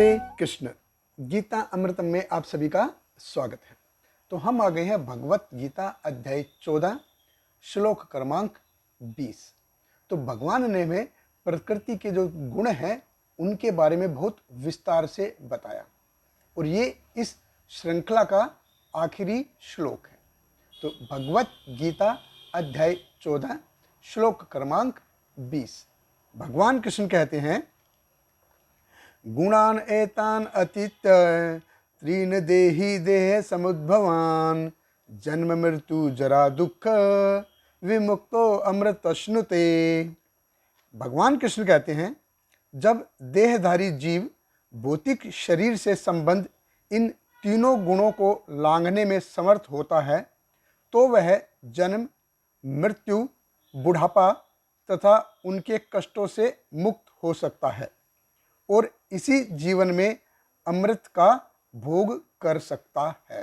हरे कृष्ण। गीता अमृतम में आप सभी का स्वागत है। तो हम आ गए हैं भगवत गीता अध्याय 14 श्लोक क्रमांक 20। तो भगवान ने हमें प्रकृति के जो गुण हैं उनके बारे में बहुत विस्तार से बताया और ये इस श्रृंखला का आखिरी श्लोक है। तो भगवत गीता अध्याय 14 श्लोक क्रमांक 20 भगवान कृष्ण कहते हैं, गुणान एतान अतीत्य त्रीन देहि देह समुद्भवान जन्म मृत्यु जरा दुख विमुक्तो अमृतश्नुते। भगवान कृष्ण कहते हैं, जब देहधारी जीव भौतिक शरीर से संबंध इन तीनों गुणों को लांघने में समर्थ होता है तो वह जन्म, मृत्यु, बुढ़ापा तथा उनके कष्टों से मुक्त हो सकता है और इसी जीवन में अमृत का भोग कर सकता है।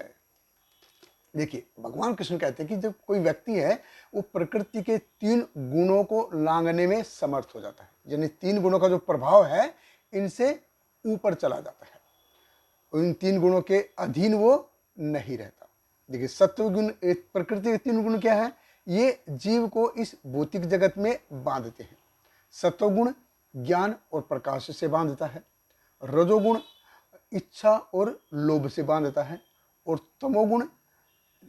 देखिए, भगवान कृष्ण कहते हैं कि जब कोई व्यक्ति है वो प्रकृति के तीन गुणों को लांघने में समर्थ हो जाता है, यानी तीन गुणों का जो प्रभाव है इनसे ऊपर चला जाता है, इन तीन गुणों के अधीन वो नहीं रहता। देखिए, सत्व गुण, प्रकृति के तीन गुण क्या है? ये जीव को इस भौतिक जगत में बांधते हैं। सत्वगुण ज्ञान और प्रकाश से बांधता है, रजोगुण इच्छा और लोभ से बांधता है और तमोगुण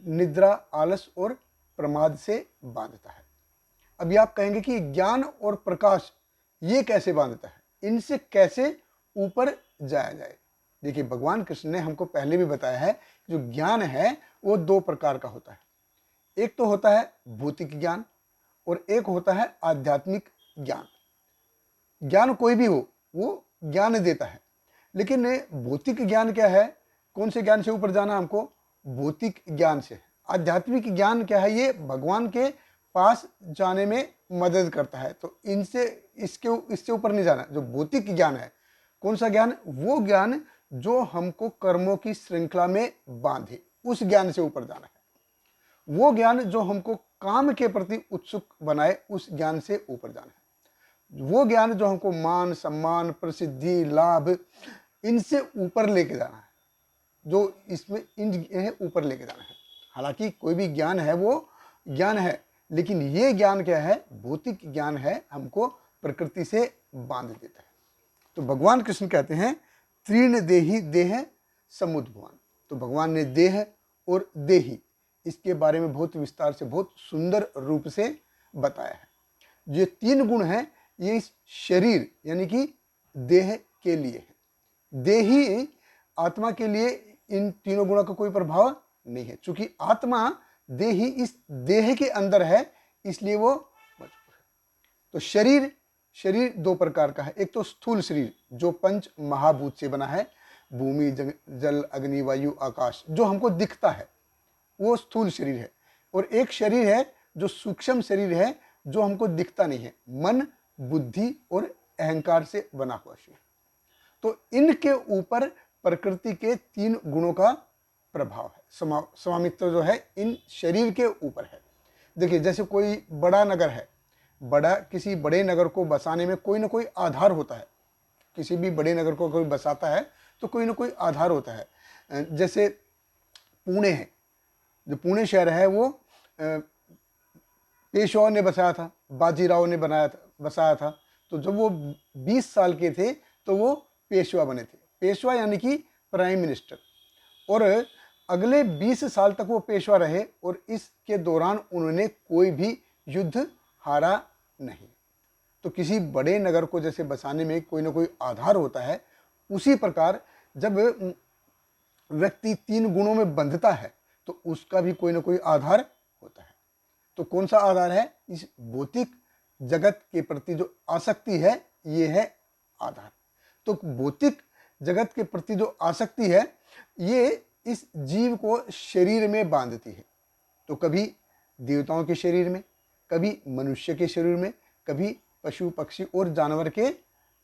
निद्रा, आलस और प्रमाद से बांधता है। अभी आप कहेंगे कि ज्ञान और प्रकाश ये कैसे बांधता है, इनसे कैसे ऊपर जाया जाए? देखिए, भगवान कृष्ण ने हमको पहले भी बताया है, जो ज्ञान है वो दो प्रकार का होता है। एक तो होता है भौतिक ज्ञान और एक होता है आध्यात्मिक ज्ञान। ज्ञान कोई भी हो वो ज्ञान देता है, लेकिन भौतिक ज्ञान क्या है? कौन से ज्ञान से ऊपर जाना? हमको भौतिक ज्ञान से। आध्यात्मिक ज्ञान क्या है? ये भगवान के पास जाने में मदद करता है। तो इनसे इससे ऊपर नहीं जाना। जो भौतिक ज्ञान है, कौन सा ज्ञान? वो ज्ञान जो हमको कर्मों की श्रृंखला में बांधे, उस ज्ञान से ऊपर जाना है। वो ज्ञान जो हमको काम के प्रति उत्सुक बनाए, उस ज्ञान से ऊपर जाना है। वो ज्ञान जो हमको मान, सम्मान, प्रसिद्धि, लाभ, इनसे ऊपर लेके जाना है, जो इसमें इन ऊपर लेके जाना है। हालांकि कोई भी ज्ञान है वो ज्ञान है, लेकिन ये ज्ञान क्या है? भौतिक ज्ञान है, हमको प्रकृति से बांध देता है। तो भगवान कृष्ण कहते हैं, तीर्ण देहि देह समुद्भवान। तो भगवान ने देह और देही इसके बारे में बहुत विस्तार से, बहुत सुंदर रूप से बताया है। ये तीन गुण हैं, ये इस शरीर यानी कि देह के लिए है। देही आत्मा के लिए इन तीनों गुणों का कोई प्रभाव नहीं है। चूंकि आत्मा देही इस देह के अंदर है, इसलिए वो मजबूर है। तो शरीर दो प्रकार का है। एक तो स्थूल शरीर जो पंच महाभूत से बना है, भूमि, जल, अग्नि, वायु, आकाश, जो हमको दिखता है वो स्थूल शरीर है। और एक शरीर है जो सूक्ष्म शरीर है, जो हमको दिखता नहीं है, मन, बुद्धि और अहंकार से बना हुआ शरीर। तो इनके ऊपर प्रकृति के तीन गुणों का प्रभाव है। स्वामित्व जो है इन शरीर के ऊपर है। देखिए, जैसे कोई बड़ा नगर है, किसी बड़े नगर को बसाने में कोई ना कोई आधार होता है। किसी भी बड़े नगर को कोई बसाता है तो कोई ना कोई आधार होता है। जैसे पुणे है, जो पुणे शहर है वो पेशवा ने बसाया था, बाजीराव ने बसाया था। तो जब वो 20 साल के थे तो वो पेशवा बने थे। पेशवा यानी कि प्राइम मिनिस्टर। और अगले 20 साल तक वो पेशवा रहे और इसके दौरान उन्होंने कोई भी युद्ध हारा नहीं। तो किसी बड़े नगर को जैसे बसाने में कोई ना कोई आधार होता है, उसी प्रकार जब व्यक्ति तीन गुणों में बंधता है तो उसका भी कोई ना कोई आधार होता है। तो कौन सा आधार है? इस भौतिक जगत के प्रति जो आसक्ति है, ये है आधार। तो भौतिक जगत के प्रति जो आसक्ति है, ये इस जीव को शरीर में बांधती है। तो कभी देवताओं के शरीर में, कभी मनुष्य के शरीर में, कभी पशु पक्षी और जानवर के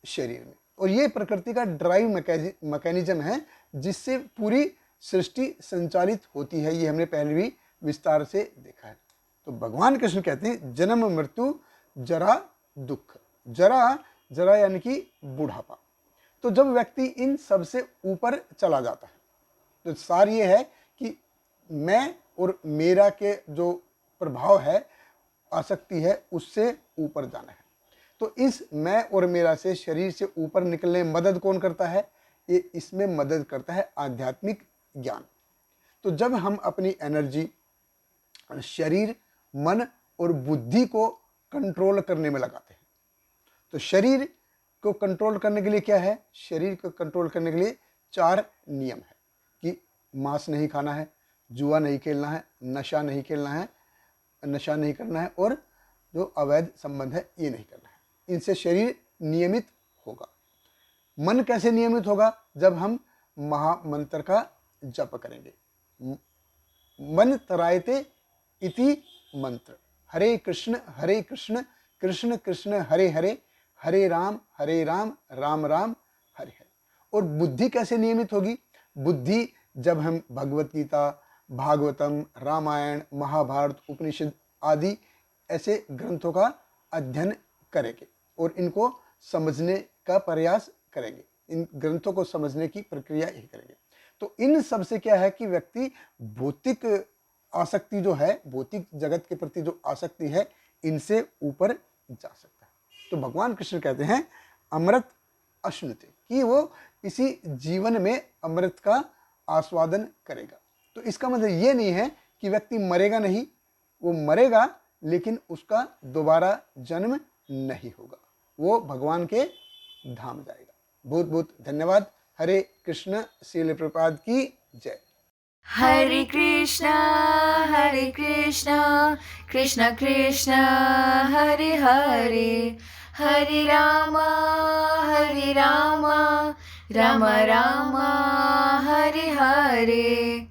शरीर में। और ये प्रकृति का ड्राइव मैकेनिज्म है जिससे पूरी सृष्टि संचालित होती है। ये हमने पहले भी विस्तार से देखा है। तो भगवान कृष्ण कहते हैं, जन्म, मृत्यु, जरा, दुख। जरा यानी कि बुढ़ापा। तो जब व्यक्ति इन सब से ऊपर चला जाता है, तो सार ये है कि मैं और मेरा के जो प्रभाव है, आसक्ति है, उससे ऊपर जाना है। तो इस मैं और मेरा से शरीर से ऊपर निकलने में मदद कौन करता है? ये इसमें मदद करता है आध्यात्मिक ज्ञान। तो जब हम अपनी एनर्जी शरीर, मन और बुद्धि को कंट्रोल करने में लगाते हैं, तो शरीर को कंट्रोल करने के लिए क्या है? शरीर को कंट्रोल करने के लिए 4 नियम है कि मांस नहीं खाना है, जुआ नहीं खेलना है, नशा नहीं करना है और जो अवैध संबंध है ये नहीं करना है। इनसे शरीर नियमित होगा। मन कैसे नियमित होगा? जब हम महामंत्र का जप करेंगे। मन तरायते इति मंत्र, हरे कृष्ण कृष्ण कृष्ण हरे हरे, हरे राम राम राम हरे हरे। और बुद्धि कैसे नियमित होगी? बुद्धि जब हम भगवत गीता, भागवतम, रामायण, महाभारत, उपनिषद आदि ऐसे ग्रंथों का अध्ययन करेंगे और इनको समझने का प्रयास करेंगे, इन ग्रंथों को समझने की प्रक्रिया ही करेंगे। तो इन सब से क्या है कि व्यक्ति भौतिक आसक्ति जो है, भौतिक जगत के प्रति जो आसक्ति है, इनसे ऊपर जा सकता है। तो भगवान कृष्ण कहते हैं अमृत अश्नुते, कि वो इसी जीवन में अमृत का आस्वादन करेगा। तो इसका मतलब ये नहीं है कि व्यक्ति मरेगा नहीं, वो मरेगा लेकिन उसका दोबारा जन्म नहीं होगा, वो भगवान के धाम जाएगा। बहुत बहुत धन्यवाद। हरे कृष्ण। श्रील प्रभुपाद की जय। हरे कृष्णा कृष्ण कृष्ण हरे हरे, हरे रामा राम राम हरे हरे।